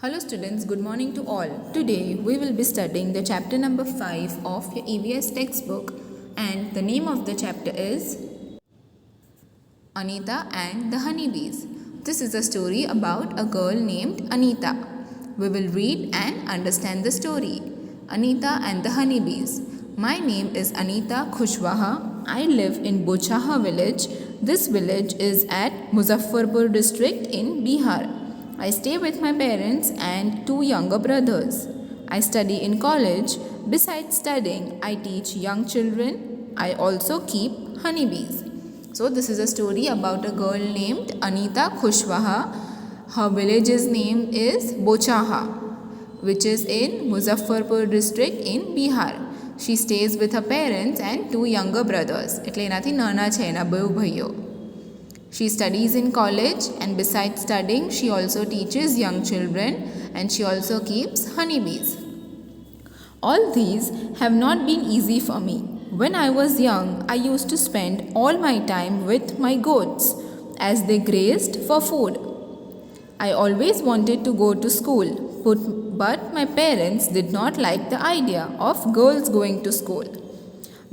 Hello students, good morning to all. Today we will be studying the chapter number 5 of your EVS textbook, and the name of the chapter is Anita and the Honeybees. This is a story about a girl named Anita. We will read and understand the story. Anita and the Honeybees. My name is Anita Khushwaha. I live in Bochaha village. This village is at Muzaffarpur district in Bihar. I stay with my parents and two younger brothers. I study in college. Besides studying, I teach young children. I also keep honeybees. So, this is a story about a girl named Anita Khushwaha. Her village's name is Bochaha, which is in Muzaffarpur district in Bihar. She stays with her parents and two younger brothers. એટલે એનાથી નાના છે એના બે ભાઈઓ. She studies in college, and besides studying, she also teaches young children and she also keeps honeybees. All these have not been easy for me. When I was young, I used to spend all my time with my goats as they grazed for food. I always wanted to go to school, but my parents did not like the idea of girls going to school.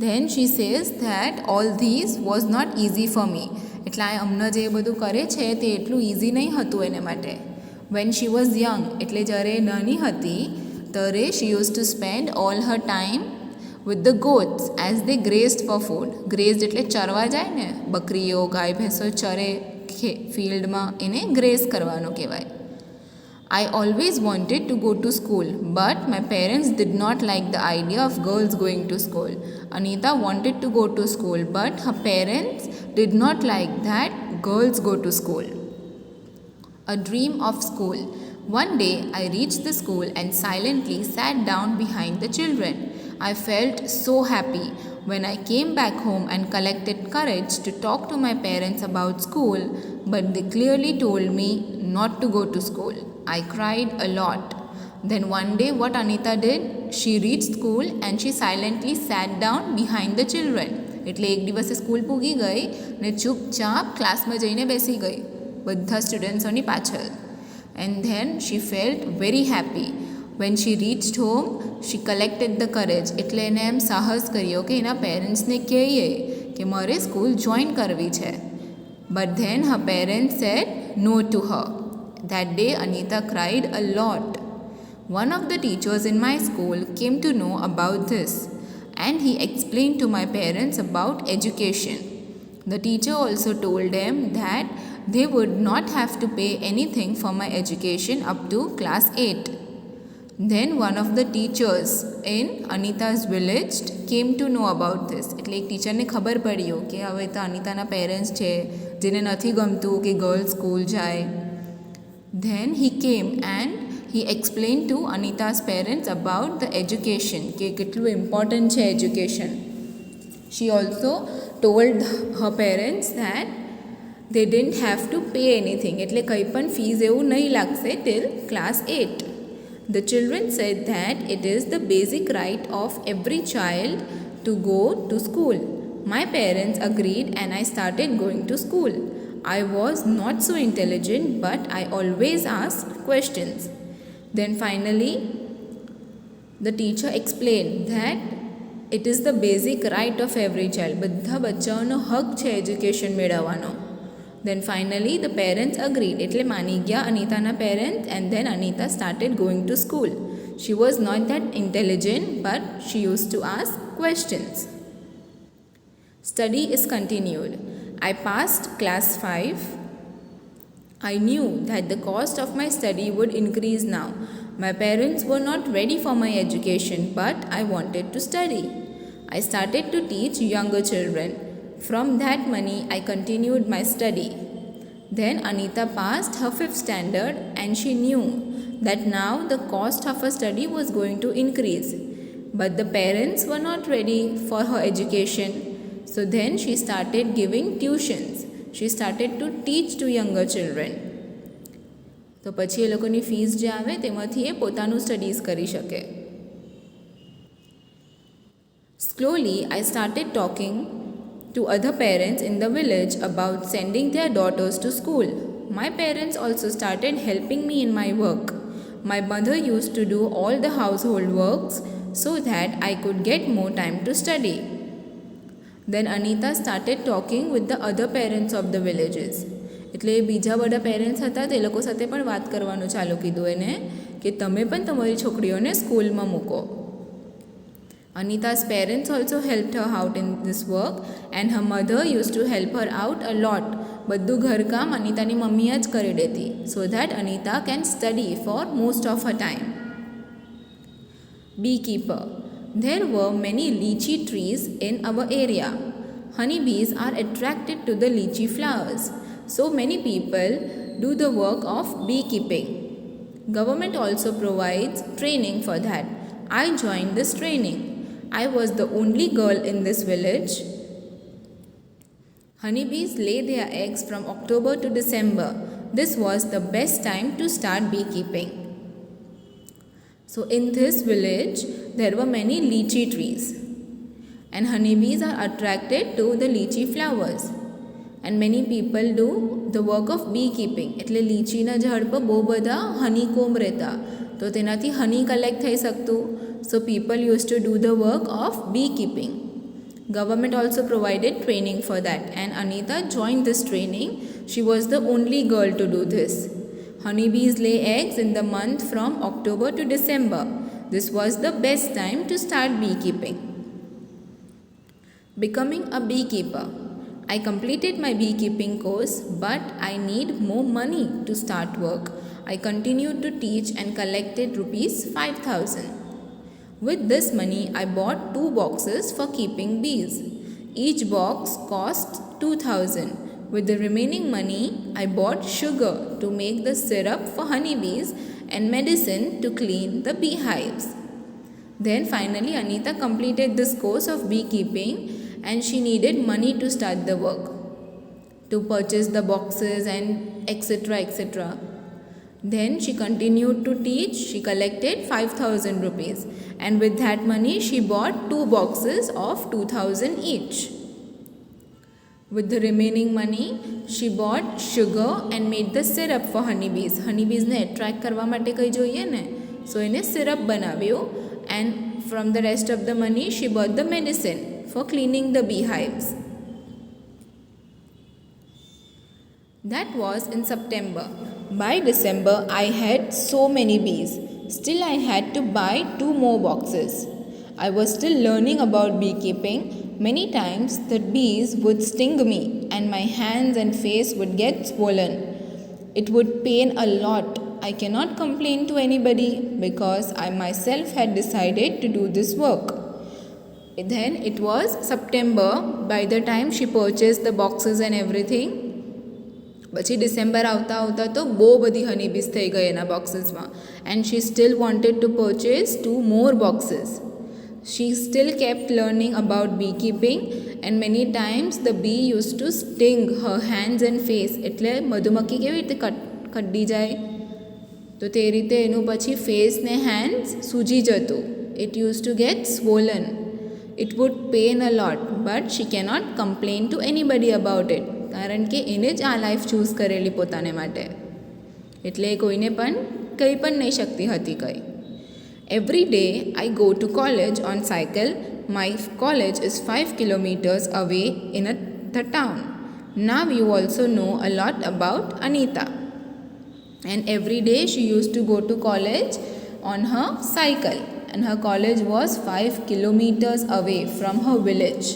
Then she says that all these was not easy for me. એટલે અમને જે બધું કરે છે તે એટલું easy નહીં હતું એને માટે. વેન શી વોઝ યંગ એટલે જ્યારે નાની હતી ત્યારે she use to spend all her time with the goats as they grazed for food. Grazed એટલે ચરવા જાય ને, બકરીઓ ગાય ભેંસો ચરે ફિલ્ડમાં, એને ગ્રેઝ કરવાનું કહેવાય. I always wanted to go to school, but my parents did not like the idea of girls going to school. Anita wanted to go to school, but her parents did not like that girls go to school. A dream of school. One day I reached the school and silently sat down behind the children. I felt so happy. When I came back home and collected courage to talk to my parents about school, but they clearly told me not to go to school. I cried a lot. Then one day what Anita did, she reached school and she silently sat down behind the children. એટલે એક દિવસે school પૂગી ગઈ ને ચૂપચાપ ક્લાસમાં જઈને બેસી ગઈ બધા સ્ટુડન્ટ્સોની પાછળ. And then she felt very happy. When she reached home she collected the courage. એટલે એને એમ સાહસ કર્યો કે એના પેરેન્ટ્સને કહીએ કે મારે સ્કૂલ જોઈન કરવી છે. But then her parents said no to her. That day Anita cried a lot. One of the teachers in my school came to know about this, and he explained to my parents about education. The teacher also told them that they would not have to pay anything for my education up to class 8. Then one of the teachers in Anita's village came to know about this. એટલે એક ટીચરને ખબર પડ્યો કે હવે તો અનિતાના parents છે જેને નથી ગમતું કે ગર્લ્સ સ્કૂલ જાય. Then he came and he explained to Anita's parents about the education, કે કેટલું ઇમ્પોર્ટન્ટ છે education. She also told her parents that they didn't have to pay anything. એટલે કંઈ પણ ફીસ એવું નહીં લાગશે till class 8. The children said that it is the basic right of every child to go to school. My parents agreed and I started going to school. I was not so intelligent, but I always asked questions. Then finally, the teacher explained that it is the basic right of every child. બધા બચ્ચાઓનો હક છે education મેળવવાનો. Then finally, the parents agreed. એટલે માની ગયા અનિતાના parents, and then Anita started going to school. She was not that intelligent, but she used to ask questions. Study is continued. I passed class 5. I knew that the cost of my study would increase now. My parents were not ready for my education, but I wanted to study. I started to teach younger children. From that money, I continued my study. Then Anita passed her 5th standard and she knew that now the cost of her study was going to increase. But the parents were not ready for her education. So then she started giving tuitions. She started to teach to younger children. તો પછી એ લોકોની fees જે આવે તેમાંથી એ પોતાનું studies કરી શકે. Slowly I started talking to other parents in the village about sending their daughters to school. My parents also started helping me in my work. My mother used to do all the household works so that I could get more time to study. Then Anita started talking with the other parents of the villages. એટલે બીજા બધા parents હતા તે લોકો સાથે પણ વાત કરવાનું ચાલુ કીધું એને કે તમે પણ તમારી છોકરીઓને સ્કૂલમાં મૂકો. Anita's parents also helped her out in this work and her mother used to help her out a lot. બધું ઘરકામ અનિતાની મમ્મીએ જ કરી દેતી so that Anita can study for most of her time. Beekeeper. There were many lychee trees in our area. Honeybees are attracted to the lychee flowers. So many people do the work of beekeeping. Government also provides training for that. I joined this training. I was the only girl in this village. Honeybees lay their eggs from October to December. This was the best time to start beekeeping. So in this village, there were many lychee trees. And honeybees are attracted to the lychee flowers. And many people do the work of beekeeping. એટલે લીચીના ઝાડ પર બહુ બધા honeycomb રહેતા તો તેનાથી હની collect થઈ શકતું. So people used to do the work of beekeeping. Government also provided training for that and Anita joined this training. She was the only girl to do this. Honeybees lay eggs in the month from October to December. This was the best time to start beekeeping. Becoming a beekeeper. I completed my beekeeping course, but I need more money to start work. I continued to teach and collected rupees 5,000. With this money, I bought 2 boxes for keeping bees. Each box cost 2,000. With the remaining money, I bought sugar to make the syrup for honeybees and medicine to clean the beehives. Then finally, Anita completed this course of beekeeping and she needed money to start the work, to purchase the boxes and etc. etc. Then she continued to teach. She collected 5,000 rupees and with that money she bought 2 boxes of 2,000 each. With the remaining money she bought sugar and made the syrup for honeybees. Honeybees ને attract કરવા માટે કઈ જોઈએ ને, so એને syrup બનાવ્યું and from the rest of the money she bought the medicine for cleaning the beehives. That was in September. By December, I had so many bees. Still, I had to buy 2 more boxes. I was still learning about beekeeping. Many times, the bees would sting me and my hands and face would get swollen. It would pain a lot. I cannot complain to anybody because I myself had decided to do this work. Then it was September by the time she purchased the boxes and everything. પછી December આવતા આવતા તો બહુ બધી હનીબીઝ થઈ ગઈ એના બોક્સીસમાં and she still wanted to purchase 2 more boxes. She still kept learning about beekeeping and many times the bee used to sting her hands and face. એટલે મધુમક્ખી કેવી રીતે કડી જાય તો તે રીતે એનું પછી ફેસ ને હેન્ડ્સ સૂજી જતું. It used to get swollen. It would pain a lot but she cannot complain to anybody about it કારણ કે એને જ આ લાઈફ ચૂઝ કરેલી પોતાને માટે એટલે કોઈને પણ કંઈ પણ નહીં શકતી હતી કંઈ. Every day I go to college on cycle. My college is 5 kilometers away in the town. Now you also know a lot about Anita. And every day she used to go to college on her cycle. And her college was 5 kilometers away from her village.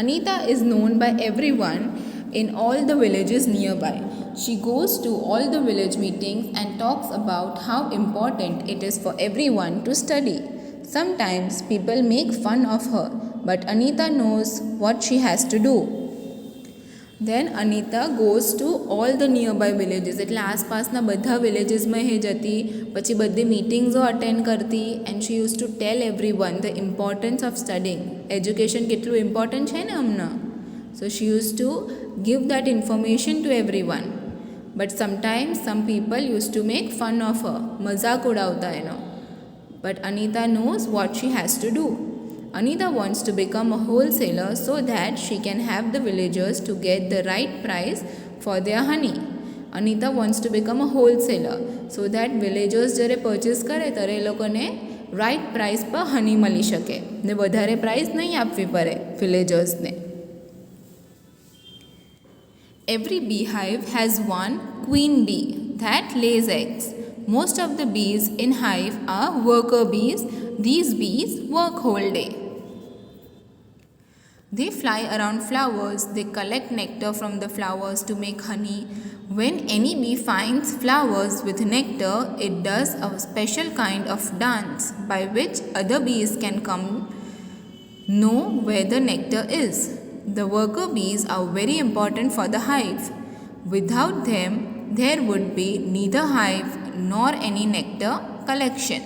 Anita is known by everyone in all the villages nearby. She goes to all the village meetings and talks about how important it is for everyone to study. Sometimes people make fun of her, but Anita knows what she has to do. Then Anita goes to all the nearby villages. એટલે આસપાસના બધા વિલેજીસમાં એ જતી, પછી બધી મીટિંગ્સો attend કરતી and she used to tell everyone the importance of studying. Education કેટલું important છે ને હમણાં. So she used to give that information to everyone. But sometimes some people used to make fun of her. મજાક ઉડાવતા એનો. But Anita knows what she has to do. Anita wants to become a wholesaler so that she can have the villagers to get the right price for their honey. Anita wants to become a wholesaler so that villagers જ્યારે purchase કરે ત્યારે એ લોકોને right price પર હની મળી શકે ને વધારે price નહીં આપવી પડે વિલેજર્સને. Every beehive has one queen bee that lays eggs. Most of the bees in hive are worker bees. These bees work whole day. They fly around flowers. They collect nectar from the flowers to make honey. When any bee finds flowers with nectar, it does a special kind of dance by which other bees can come know where the nectar is. The worker bees are very important for the hive. Without them, there would be neither hive nor any nectar collection.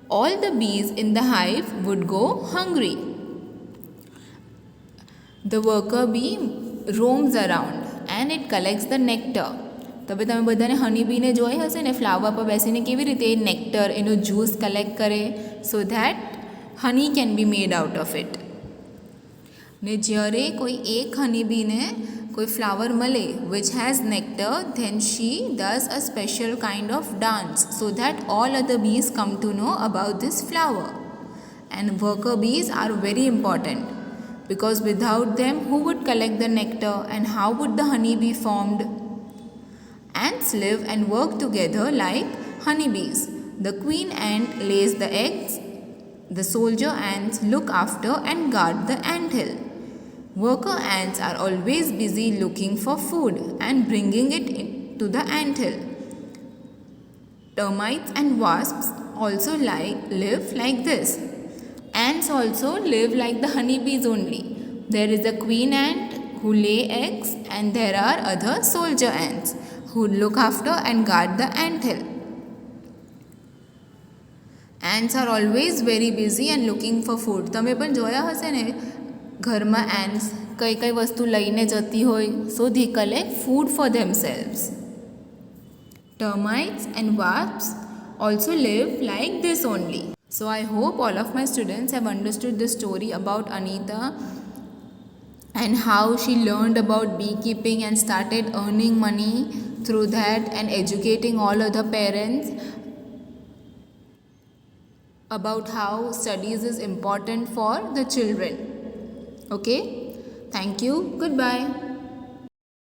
All the bees in the hive would go hungry. The worker bee roams around and it collects the nectar. તો હવે તમે બધાને હની બીને જોઈ હશે ને flower પર બેસીને કેવી રીતે એ નેક્ટર એનો જ્યુસ કલેક્ટ કરે so that honey can be made out of it. ને જ્યારે કોઈ એક હની બીને કોઈ ફ્લાવર મળે which has nectar then she does a special kind of dance so that all other bees come to know about this flower. And worker bees are very important because without them who would collect the nectar and how would the honey be formed? Ants live and work together like honeybees. The queen ant lays the eggs. The soldier ants look after and guard the anthill. Worker ants are always busy looking for food and bringing it to the anthill. Termites and wasps also live like this. Ants also live like the honeybees only. There is a queen ant who lay eggs and there are other soldier ants who look after and guard the anthill. Ants are always very busy and looking for food. તમે પણ જોયા હશે ને ઘરમાં ants કઈ કઈ વસ્તુ લઈને જતી હોય so they collect food for themselves. Termites and wasps also live like this only. So I hope all of my students have understood the story about Anita and how she learned about beekeeping and started earning money through that and educating all other parents about how studies is important for the children. Okay? Thank you. Goodbye.